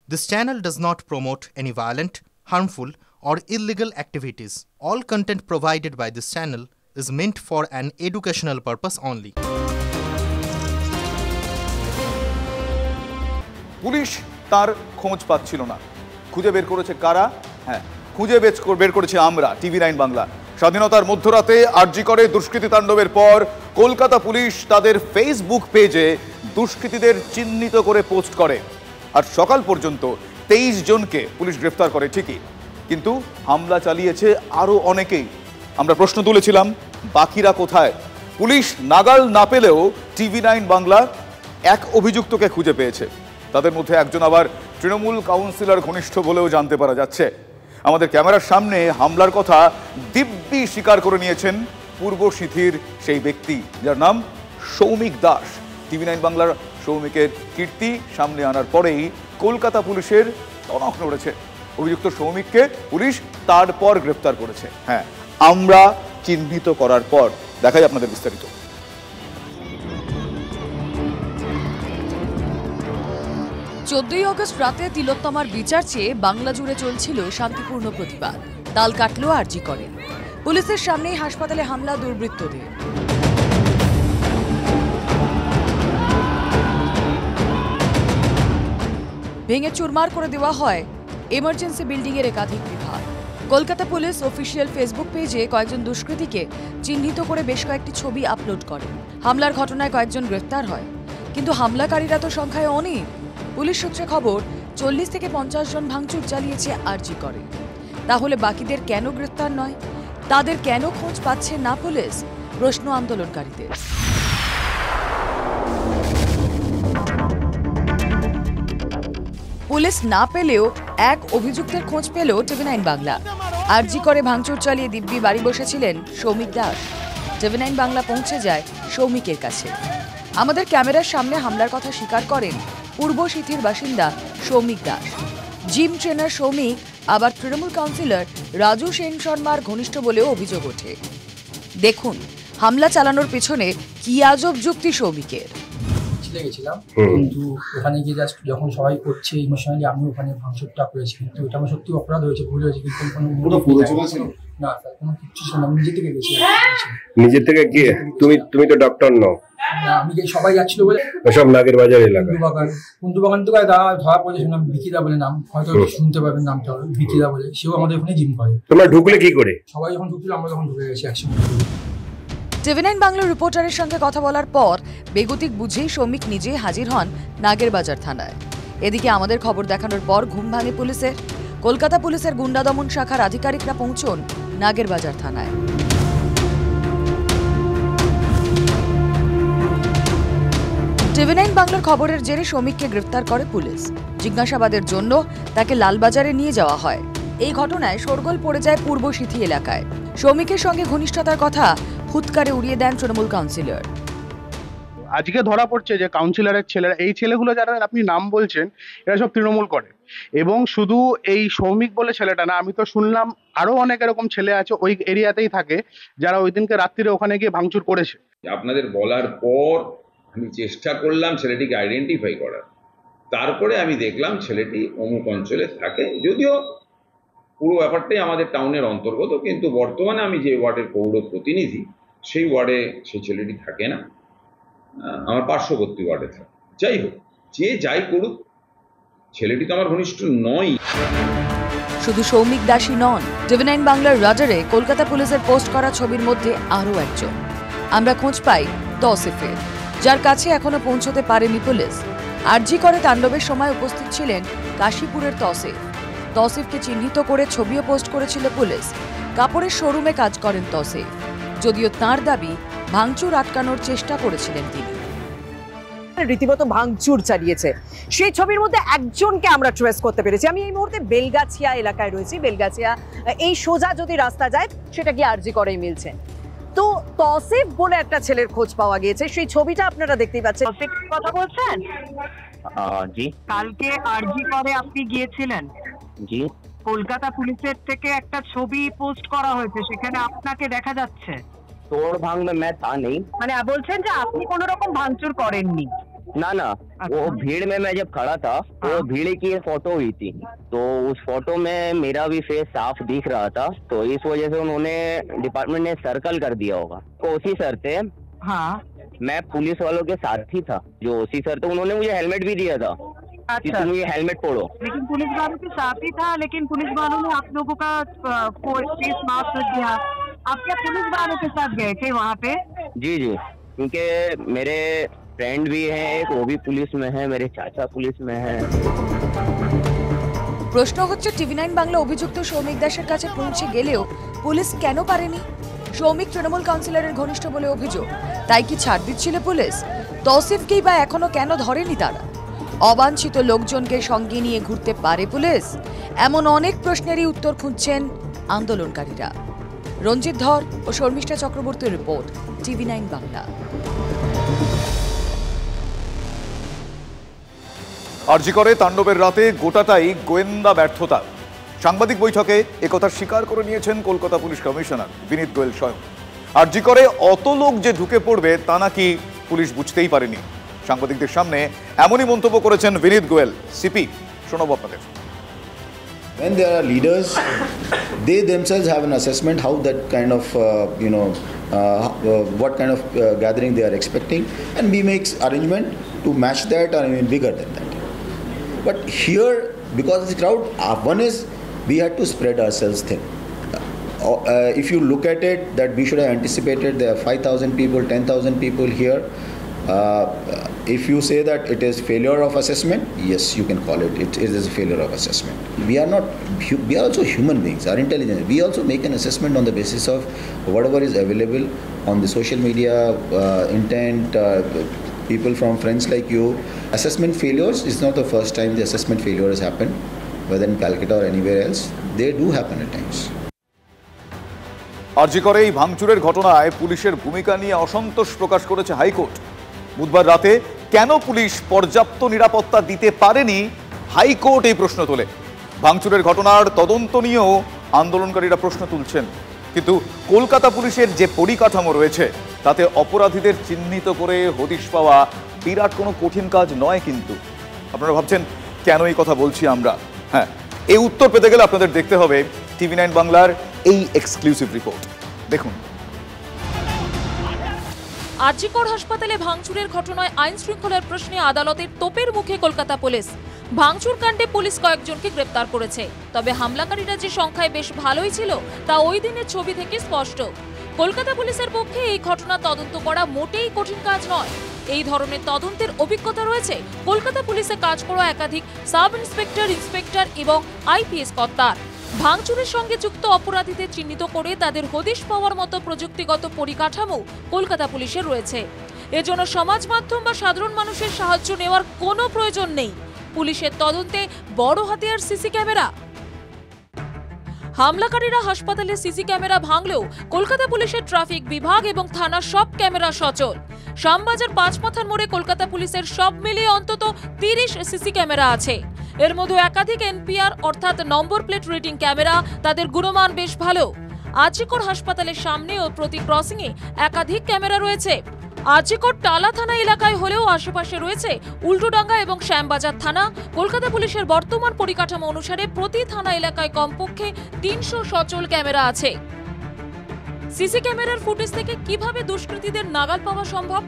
This channel does not promote any violent, harmful, or illegal activities. All content provided by this channel is meant for an educational purpose only. Police তার খোঁজ পাচ্ছিল না। খুঁজে বের করেছে কারা? হ্যাঁ, খুঁজে বের করেছে আমরা, টিভি9 বাংলা। স্বাধীনতার মধ্যরাতে আরজি করে দুষ্কৃতী তাণ্ডবের পর কলকাতা পুলিশ তাদের ফেসবুক পেজে দুষ্কৃতীদের চিহ্নিত করে পোস্ট করে। আর সকাল পর্যন্ত 23 জনকে পুলিশ গ্রেফতার করে ঠিকই, কিন্তু হামলা চালিয়েছে আরও অনেকেই। আমরা প্রশ্ন তুলেছিলাম, বাকিরা কোথায়? পুলিশ নাগাল না পেলেও টিভি9 বাংলা এক অভিযুক্তকে খুঁজে পেয়েছে। তাদের মধ্যে একজন আবার তৃণমূল কাউন্সিলর ঘনিষ্ঠ বলেও জানতে পারা যাচ্ছে। আমাদের ক্যামেরার সামনে হামলার কথা দিব্যি স্বীকার করে নিয়েছেন পূর্ব সিথির সেই ব্যক্তি, যার নাম সৌমিক দাস। টিভি9 বাংলার সৌমিকের কীর্তি সামনে আনার পরেই কলকাতা পুলিশের টনক নড়েছে। অভিযুক্ত সৌমিককে পুলিশ তারপর গ্রেফতার করেছে। হ্যাঁ, আমরা চিহ্নিত করার পর দেখাই আপনাদের বিস্তারিত। 14ই অগস্ট রাতে তিলোত্তমার বিচার চেয়ে বাংলা জুড়ে চলছিল শান্তিপূর্ণ প্রতিবাদ। তাল কাটলো আরজি করে। পুলিশের সামনেই হাসপাতালে হামলা দুর্বৃত্তদের। ভেঙে চুরমার করে দেওয়া হয় এমার্জেন্সি বিল্ডিংয়ের একাধিক বিভাগ। কলকাতা পুলিশ অফিসিয়াল ফেসবুক পেজে কয়েকজন দুষ্কৃতীকে চিহ্নিত করে বেশ কয়েকটি ছবি আপলোড করে। হামলার ঘটনায় কয়েকজন গ্রেফতার হয়, কিন্তু হামলাকারীরা তো সংখ্যায় অনেক। পুলিশ সূত্রে খবর 40 থেকে 50 জন ভাঙচুর চালিয়েছে আরজি করে। তাহলে বাকিদের কেন গ্রেফতার নয়? তাদের কেন খোঁজ পাচ্ছে না পুলিশ? প্রশ্ন আন্দোলনকারীদের। পুলিশ না পেলেও এক অভিযুক্তের খোঁজ পেল টিভি9 বাংলা। আরজি করে ভাঙচুর চালিয়ে দিব্যি বাড়ি বসেছিলেন সৌমিক দাস। টিভি9 বাংলা পৌঁছে যায় সৌমিকের কাছে। আমাদের ক্যামেরার সামনে হামলার কথা স্বীকার করেন পূর্ব সিথির বাসিন্দা সৌমিক দাস। জিম ট্রেনার সৌমিক আবার তৃণমূল কাউন্সিলর রাজু সেন শর্মার ঘনিষ্ঠ বলেও অভিযোগ ওঠে। দেখুন হামলা চালানোর পিছনে কি আজব যুক্তি সৌমিকের। গেছিলাম, কিন্তু ওখানে গিয়ে জাস্ট যখন সবাই করছে ইমোশনালি আমি ওখানে ভাঙচুরটা করেছি, কিন্তু এটা আমার সত্যি অপরাধ হয়েছে, ভুল হয়েছে, কিন্তু কোনো না স্যার, কোনো কিছু শোনা, আমি নিজে থেকে গেছি। নিজে থেকে গিয়ে তুমি তো ডক্টর নও। না, আমি সবাই যাচ্ছিল বলে সব নাগের বাজার এলাকা, কুন্দু বাগান তো দাদা ধরা পড়েছে, শুনলাম বিকিদা বলে নাম, হয়তো শুনতে পাবেন নামটা, বিকিদা বলে, সেও আমাদের ওখানে জিম করে। তোমরা ঢুকলে কি করে? সবাই যখন ঢুকছিল আমরা যখন ঢুকে গেছি একসঙ্গে। টিভি9 বাংলার রিপোর্টারের সঙ্গে কথা বলার পর বেগতিক বুঝেই সৌমিক নিজে হাজির হন নাগের বাজার থানায়। এদিকে আমাদের খবর দেখানোর পর ঘুম ভাঙে পুলিশের। কলকাতা পুলিশের গুন্ডা দমন শাখার আধিকারিকরা পৌঁছন নাগের বাজার থানায়। টিভি9 বাংলার খবরের জেরে সৌমিককে গ্রেফতার করে পুলিশ। জিজ্ঞাসাবাদের জন্য তাকে লালবাজারে নিয়ে যাওয়া হয়। এই ঘটনায় শোরগোল পড়ে যায় পূর্ব সিথি এলাকায়। সৌমিকের সঙ্গে ঘনিষ্ঠতার কথা ফুৎকারে উড়িয়ে দেন তৃণমূল কাউন্সিলর। আজকে ধরা পড়ছে যে কাউন্সিলরের ছেলেরা, এই ছেলেগুলো যারা আপনি নাম বলছেন, এরা সব তৃণমূল করে। এবং শুধু এই সৌমিক বলে ছেলেটা না, আমি তো শুনলাম আরো অনেক এরকম ছেলে আছে ওই এরিয়াতেই থাকে, যারা ওই দিনকে রাত্রিরে ওখানে গিয়ে ভাঙচুর করেছে। আপনাদের বলার পর আমি চেষ্টা করলাম ছেলেটিকে আইডেন্টিফাই করার। তারপরে আমি দেখলাম ছেলেটি অমুক অঞ্চলে থাকে, যদিও পুরো ব্যাপারটাই আমাদের টাউনের অন্তর্গত, কিন্তু বর্তমানে আমি যে ওয়ার্ডের পৌর প্রতিনিধি, সেই ওয়ার্ডে সেই ছেলেটি থাকে না, আমার পার্শ্ববর্তী ওয়ার্ডে থাকে। যাই হোক, যে যাই করুক, ছেলেটি তো আমার ঘনিষ্ঠ নয়। শুধু সৌমিক দাসই নন, টিভি9 বাংলার রাডারে কলকাতা পুলিশের পোস্ট করা ছবির মধ্যে আরও একজন। আমরা খোঁজ পাই তৌসিফের, যার কাছে এখনো পৌঁছতে পারেনি পুলিশ। আরজি করে তাণ্ডবের সময় উপস্থিত ছিলেন কাশীপুরের তৌসিফ। তৌসিফকে চিহ্নিত করে ছবিও পোস্ট করেছিল পুলিশ। কাপড়ের শোরুমে কাজ করেন তৌসিফ, যদিও তাঁর দাবি ভাঙচুর আটকানোর চেষ্টা করেছিলেন তিনি। রীতিমতো ভাঙচুর চালিয়েছে, সেই ছবির মধ্যে একজনকে আমরা ট্রেস করতে পেরেছি। আমি এই মুহূর্তে বেলগাছিয়া এলাকায় রয়েছি। বেলগাছিয়া এই সোজা যদি রাস্তা যায় সেটা কি আরজি করেই মিলছে। তো তৌসিফ বলে একটা ছেলের খোঁজ পাওয়া গিয়েছে, সেই ছবিটা আপনারা দেখতেই পাচ্ছেন। কথা বলছেন? জি। কালকে আরজি করে আপনি গিয়েছিলেন? জি। কলকাতা পুলিশের থেকে একটা ছবি পোস্ট করা হয়েছে, সেখানে আপনাকে দেখা যাচ্ছে। তোর ভাঙবে मैं था नहीं। মানে বলছেন যে আপনি কোনো রকম ভাঙচুর করেননি? ना ना, वो भीड़ में मैं जब खड़ा था तो भीड़ की फोटो हुई थी, तो उस फोटो में मेरा भी फेस साफ दिख रहा था, तो इस वजह से उन्होंने डिपार्टमेंट ने सर्कल कर दिया होगा। तो ओसी सर थे, हाँ मैं पुलिस वालों के साथ ही था। जो ओसी सर थे उन्होंने मुझे हेलमेट भी दिया था कि तुम ये हेलमेट पहनो। लेकिन पुलिस वालों के साथ ही था, लेकिन पुलिस वालों ने आप लोगों का फेस मास्क कर दिया। आप क्या पुलिस वालों के साथ गए थे वहाँ पे? जी जी, क्योंकि मेरे फ्रेंड भी हैं एक, वो भी पुलिस में है, मेरे चाचा पुलिस में है। প্রশ্ন হচ্ছে টিভি9 বাংলা অভিযুক্ত সৌমিক দাসের কাছে পৌঁছে গেলেও পুলিশ কেন পারেনি? সৌমিক তৃণমূল কাউন্সিলরের ঘনিষ্ঠ বলে অভিযোগ, তাই কি ছাড় দিচ্ছিল পুলিশ? তৌসিফকেই বা এখনো কেন ধরেনি তারা? অবাঞ্ছিত লোকজনকে সঙ্গে নিয়ে ঘুরতে পারে পুলিশ? এমন অনেক প্রশ্নেরই উত্তর খুঁজছেন আন্দোলনকারীরা। রঞ্জিত ধর ও শর্মিষ্ঠা চক্রবর্তীর রিপোর্ট, টিভি9 বাংলা। আরজি করে তাণ্ডবের রাতে গোটাটাই গোয়েন্দা ব্যর্থতা। সাংবাদিক বৈঠকে একথা স্বীকার করে নিয়েছেন কলকাতা পুলিশ কমিশনার বিনীত গোয়েল স্বয়ং। আরজি করে অত লোক যে ঢুকে পড়বে তা নাকি পুলিশ বুঝতেই পারেনি। সাংবাদিকদের সামনে এমনই মন্তব্য করেছেন বিনীত গোয়েল। সিপি, শোনাবো আপনাদের। When there are leaders, they themselves have an assessment how that kind of what kind of gathering they are expecting, and we make arrangement to match that or even bigger than that. But here, because of the crowd, one is we had to spread ourselves thin. If you look at it, that we should have anticipated there are 5,000 people, 10,000 people here. If you say that it is failure of assessment, yes, you can call it. It is a failure of assessment. We are also human beings. Our intelligence. We also make an assessment on the basis of whatever is available on the social media, intent. People from friends like you. Assessment failures is not the first time the assessment failure has happened, whether in Calcutta or anywhere else. They do happen at times. আরজি করে এই ভাঙচুরের ঘটনায় পুলিশের ভূমিকা নিয়ে অসন্তোষ প্রকাশ করেছে high court. বুধবার রাতে কেন পুলিশ পর্যাপ্ত নিরাপত্তা দিতে পারেনি, হাইকোর্ট এই প্রশ্ন তোলে। ভাঙচুরের ঘটনার তদন্ত নিয়েও আন্দোলনকারীরা প্রশ্ন তুলছেন, কিন্তু কলকাতা পুলিশের যে পরিকাঠামো রয়েছে তাতে অপরাধীদের চিহ্নিত করে হদিশ পাওয়া বিরাট কোনো কঠিন কাজ নয়। কিন্তু আপনারা ভাবছেন কেন এই কথা বলছি আমরা? হ্যাঁ, এই উত্তর পেতে গেলে আপনাদের দেখতে হবে টিভি9 বাংলার এই এক্সক্লুসিভ রিপোর্ট। দেখুন। আরজিকর হাসপাতালে ভাঙচুরের ঘটনায় আইন শৃঙ্খলার প্রশ্নে আদালতের তোপের মুখে কলকাতা পুলিশ। ভাঙচুর কাণ্ডে পুলিশ কয়েকজনকে গ্রেপ্তার করেছে, তবে হামলাকারীরা যে সংখ্যায় বেশ ভালোই ছিল তা ওই দিনের ছবি থেকে স্পষ্ট। কলকাতা পুলিশের পক্ষে এই ঘটনা তদন্ত করা মোটেই কঠিন কাজ নয়। এই ধরনের তদন্তের অভিজ্ঞতা রয়েছে কলকাতা পুলিশে কাজ করা একাধিক সাব ইন্সপেক্টর, ইন্সপেক্টর এবং আইপিএস কর্তার। ভাঙচুরের সঙ্গে যুক্ত অপরাধীদের চিহ্নিত করে তাদের হদিশ পাওয়ার মতো প্রযুক্তিগত পরিকাঠামো কলকাতা পুলিশের রয়েছে। এজন্য সমাজ মাধ্যম বা সাধারণ মানুষের সাহায্য নেওয়ার কোনো প্রয়োজন নেই। পুলিশের তদন্তে বড় হাতিয়ার সিসি ক্যামেরা। হামলাকারীরা হাসপাতালে সিসি ক্যামেরা ভাঙলেও কলকাতা পুলিশের ট্রাফিক বিভাগ এবং থানার সব ক্যামেরা সচল। শ্যামবাজার পাঁচমাথার মোড়ে কলকাতা পুলিশের সব মিলিয়ে অন্তত 30 সিসি ক্যামেরা আছে। এর মধ্যে একাধিক এনপিআর অর্থাৎ নম্বর প্লেট রিডিং ক্যামেরা, তাদের গুণমান বেশ ভালো। আরজিকর হাসপাতালের সামনে ও প্রতি ক্রসিংয়ে একাধিক ক্যামেরা রয়েছে। আরজিকর টালা থানা এলাকায় হলেও আশেপাশে রয়েছে উল্টোডাঙ্গা এবং শ্যামবাজার থানা। কলকাতা পুলিশের বর্তমান পরিকাঠামো অনুসারে প্রতি থানা এলাকায় কমপক্ষে 300 সচল ক্যামেরা আছে। সিসি ক্যামেরার ফুটেজ থেকে কিভাবে দুষ্কৃতীদের নাগাল পাওয়া সম্ভব?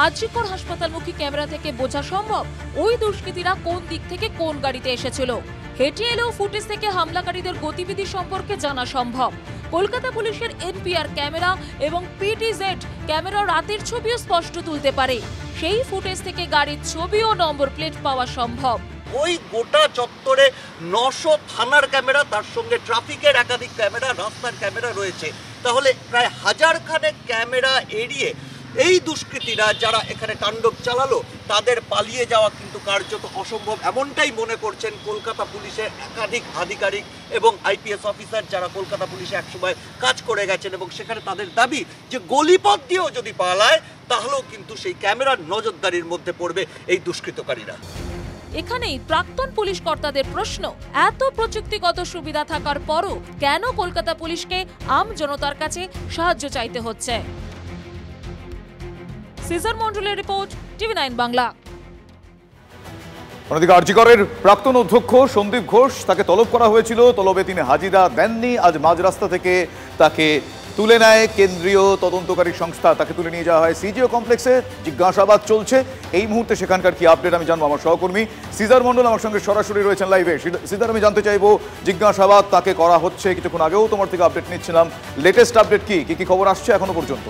আরজিকর হাসপাতালমুখী ক্যামেরা থেকে বোঝা সম্ভব ওই দুষ্কৃতীরা কোন দিক থেকে কোন গাড়িতে এসেছিল। হেঁটে এলেও ফুটেজ থেকে হামলাকারীদের গতিবিধি সম্পর্কে জানা সম্ভব। কলকাতা পুলিশের এনপিআর ক্যামেরা এবং পিটিজেড ক্যামেরা রাতের ছবিও স্পষ্ট তুলতে পারে। সেই ফুটেজ থেকে গাড়ির ছবি ও নম্বর প্লেট পাওয়া সম্ভব। ওই গোটা চত্বরে 900 থানার ক্যামেরা, তার সঙ্গে ট্রাফিকের একাধিক ক্যামেরা, রাস্তার ক্যামেরা রয়েছে। তাহলে প্রায় 1000 খানেক ক্যামেরা এড়িয়ে এই দুষ্কৃতীরা যারা এখানে তাণ্ডব চালালো তাদের পালিয়ে যাওয়া কিন্তু কার্যত অসম্ভব, এমনটাই মনে করছেন কলকাতা পুলিশের একাধিক আধিকারিক এবং আইপিএস অফিসার যারা কলকাতা পুলিশে একসময় কাজ করে গেছেন। এবং সেখানে তাদের দাবি যে গলিপথ দিয়েও যদি পালায় তাহলেও কিন্তু সেই ক্যামেরার নজরদারির মধ্যে পড়বে এই দুষ্কৃতকারীরা। এখানেই প্রাক্তন পুলিশ কর্তাদের প্রশ্ন, এত প্রযুক্তিগত সুবিধা থাকার পরও কেন কলকাতা পুলিশকে আম জনতার কাছে সাহায্য চাইতে হচ্ছে? সিজার মন্ডলের রিপোর্ট, TV9 বাংলা। অন্যদিকে আরজি করের প্রাক্তন অধ্যক্ষ সন্দীপ ঘোষ, তাকে তলব করা হয়েছিল, তলবে তিনি হাজিরা দেননি। আজ মাঝ রাস্তা থেকে তাকে তুলে নেয় কেন্দ্রীয় তদন্তকারী সংস্থা, তাকে তুলে নিয়ে যাওয়া হয় সিজিও কমপ্লেক্সে। জিজ্ঞাসাবাদ চলছে এই মুহূর্তে, সেখানকার কি আপডেট আমি জানবো আমার সহকর্মী সিজার মন্ডল আমার সঙ্গে সরাসরি রয়েছেন লাইভে। সিজার, আমি জানতে চাইবো জিজ্ঞাসাবাদ তাকে করা হচ্ছে, কিছুক্ষণ আগেও তোমার থেকে আপডেট নিচ্ছিলাম, লেটেস্ট আপডেট কি কি খবর আসছে এখনো পর্যন্ত?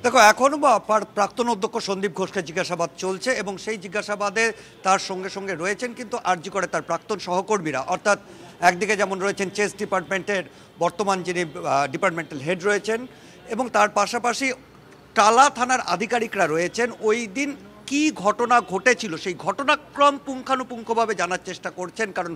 দেখো, এখনও প্রাক্তন অধ্যক্ষ সন্দীপ ঘোষকে জিজ্ঞাসাবাদ চলছে এবং সেই জিজ্ঞাসাবাদে তার সঙ্গে সঙ্গে রয়েছেন কিন্তু আরজি করে তার প্রাক্তন সহকর্মীরা। অর্থাৎ একদিকে যেমন রয়েছেন চেস ডিপার্টমেন্টের বর্তমান যিনি ডিপার্টমেন্টাল হেড রয়েছেন এবং তার পাশাপাশি টালা থানার আধিকারিকরা রয়েছেন। ওই দিন কি ঘটনা ঘটেছিল সেই ঘটনাক্রম পুঙ্খানুপুঙ্খভাবে জানার চেষ্টা করছেন, কারণ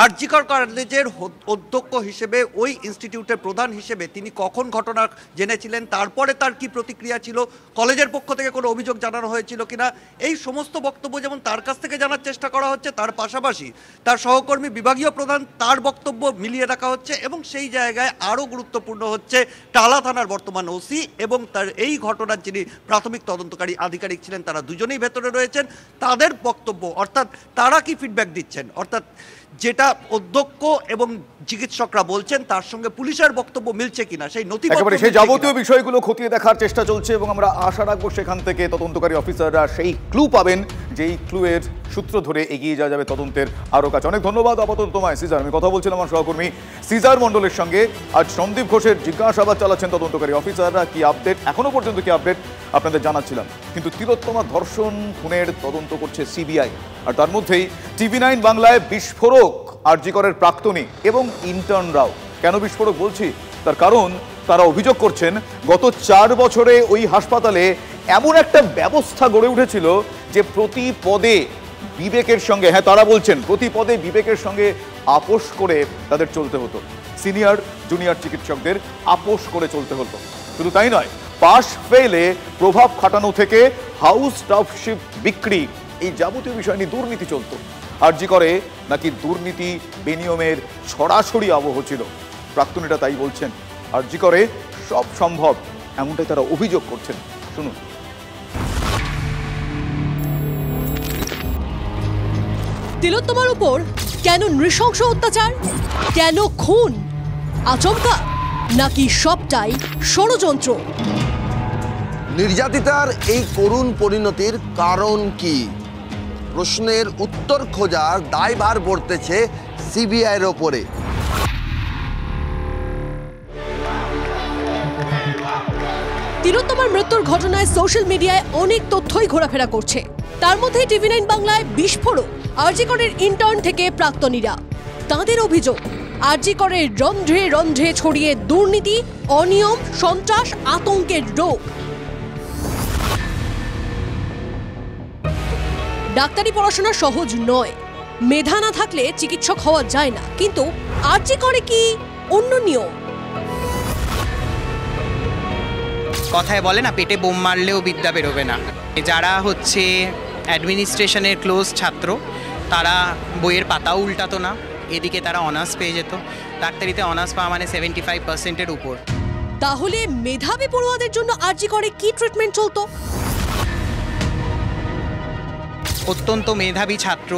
আরজি কর কলেজের অধ্যক্ষ হিসেবে, ওই ইনস্টিটিউটের প্রধান হিসেবে তিনি কখন ঘটনা জেনেছিলেন, তারপরে তার কি প্রতিক্রিয়া ছিল, কলেজের পক্ষ থেকে কোনো অভিযোগ জানানো হয়েছিল কিনা, এই সমস্ত বক্তব্য যেমন তার কাছ থেকে জানার চেষ্টা করা হচ্ছে, তার পাশাপাশি তার সহকর্মী বিভাগীয় প্রধান তার বক্তব্য মিলিয়ে রাখা হচ্ছে। এবং সেই জায়গায় আরও গুরুত্বপূর্ণ হচ্ছে টালা থানার বর্তমান ওসি এবং তার এই ঘটনার যিনি প্রাথমিক তদন্তকারী আধিকারিক ছিলেন, তারা দুজনেই ভেতরে রয়েছেন, তাদের বক্তব্য, অর্থাৎ তারা কি ফিডব্যাক দিচ্ছেন, অর্থাৎ যেটা অধ্যক্ষ এবং চিকিৎসকরা বলছেন তার সঙ্গে পুলিশের বক্তব্য মিলছে কিনা, সেই নথিপত্র, সেই যাবতীয় বিষয়গুলো খতিয়ে দেখার চেষ্টা চলছে এবং আমরা আশা রাখবো সেখান থেকে তদন্তকারী অফিসাররা সেই ক্লু পাবেন, যেই ক্লু এর সূত্র ধরে এগিয়ে যাওয়া যাবে তদন্তের আরো কাছে। অনেক ধন্যবাদ আপাতত তোমায় সিজার। আমি কথা বলছিলাম আমার সহকর্মী সিজার মন্ডলের সঙ্গে। আজ সন্দীপ ঘোষের জিজ্ঞাসাবাদ চালাচ্ছেন তদন্তকারী অফিসাররা। কি আপডেট এখনো পর্যন্ত, কি আপডেট আপনাদের জানাচ্ছিলাম। কিন্তু তিলোত্তমা ধর্ষণ খুনের তদন্ত করছে সিবিআই, আর তার মধ্যেই TV9 বাংলায় বিস্ফোরক আরজি করের প্রাক্তনী এবং ইন্টার্নরাও। কেন বিস্ফোরক বলছি, তার কারণ তারা অভিযোগ করছেন গত 4 বছরে ওই হাসপাতালে এমন একটা ব্যবস্থা গড়ে উঠেছিল যে প্রতি পদে বিবেকের সঙ্গে, হ্যাঁ তারা বলছেন প্রতি পদে বিবেকের সঙ্গে আপোষ করে তাদের চলতে হতো। সিনিয়র জুনিয়র চিকিৎসকদের আপোষ করে চলতে হতো। শুধু তাই নয়, পাস ফেলে প্রভাব খাটানো থেকে হাউস স্টাফশিপ বিক্রি, এই যাবতীয় বিষয় নিয়ে দুর্নীতি চলত। আরজি করে নাকি দুর্নীতি বেনিয়মের সরাসরি আবহ ছিল, প্রাক্তনীরা তাই বলছেন। আরজি করে সব সম্ভব, এমনটাই তারা অভিযোগ করছেন। শুনুন। তিলোত্তমার উপর কেন নৃশংস অত্যাচার, কেন খুন, আচমকা নাকি সবটাই ষড়যন্ত্র? নির্যাতিতার এই করুণ পরিণতির কারণ কি? প্রশ্নের উত্তর খোঁজার দায়ভার বর্তেছে সিবিআইয়ের ওপরে। তিলোত্তমার মৃত্যুর ঘটনায় সোশ্যাল মিডিয়ায় অনেক তথ্যই ঘোরাফেরা করছে। তার মধ্যে TV9 বাংলায় বিস্ফোরক আরজি করের ইন্টার্ন থেকে প্রাক্তনীরা। তাঁদের অভিযোগ আরজি করের রন্ধ্রে রন্ধ্রে ছড়িয়ে দুর্নীতি, অনিয়ম, সন্ত্রাস, আতঙ্কের রোগ। ডাক্তারি পড়াশোনা সহজ নয়, মেধা না থাকলে চিকিৎসক হওয়া যায় না, কিন্তু আরজি করে কি অন্য নিয়ম? কথায় বলে না, পেটে বোম মারলেও বিদ্যা বেরোবে না। যারা হচ্ছে অ্যাডমিনিস্ট্রেশনের ক্লোজ ছাত্র, তারা বইয়ের পাতাও উল্টাতো না, এদিকে তারা অনার্স পেয়ে যেত। ডাক্তারিতে অনার্স পাওয়া মানে 75%-এর উপর। তাহলে মেধাবী পড়ুয়াদের জন্য আরজি করে কি ট্রিটমেন্ট চলতো? অত্যন্ত মেধাবী ছাত্র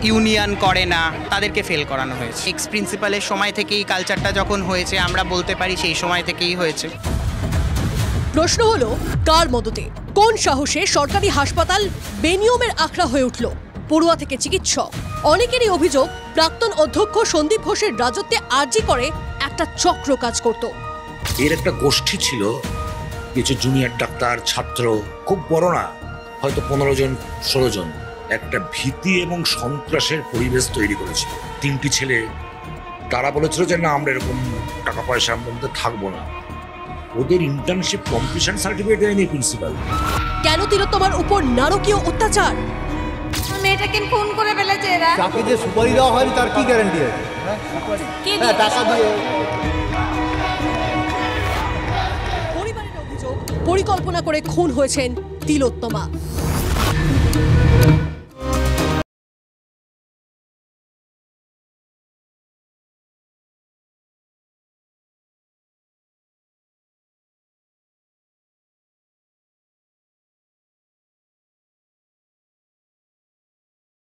ইউনিয়ন করে না, তাদেরকে ফেল করানো হয়েছে। এক্স প্রিন্সিপালের সময় থেকেই কালচারটা যখন হয়েছে, আমরা বলতে পারি সেই সময় থেকেই হয়েছে। প্রশ্ন হলো, কার মদতে, কোন সাহসে সরকারি হাসপাতাল বেনিয়মের আখড়া হয়ে উঠল? পড়ুয়া থেকে চিকিৎসক, অনেকেরই অভিযোগ প্রাক্তন অধ্যক্ষ সন্দীপ ঘোষের রাজত্বে আরজি করে একটা চক্র কাজ করত। এর একটা গোষ্ঠী ছিল, কিছু জুনিয়র ডাক্তার, ছাত্র, খুব বড় না, হয়তো 15 জন 16 জন, একটা ভীতি এবং সন্ত্রাসের পরিবেশ তৈরি করেছিল। 3টি ছেলে, তারা বলেছিল যে না, আমরা এরকম টাকা পয়সার মধ্যে থাকবো না। ওদের ইন্টার্নশিপ কমপ্লিশন সার্টিফিকেট দেয়নি প্রিন্সিপাল। কেন তিলোত্তমার উপর নারকীয় অত্যাচার? মেয়েটাকে ফোন করে ফেলেছে এরা। তাকে যে সুপারি দেওয়া হয়নি তার কি গ্যারান্টি আছে? হ্যাঁ, টাকা দিয়ে। পরিবারের অভিযোগ পরিকল্পনা করে খুন হয়েছেন তিলোত্তমা।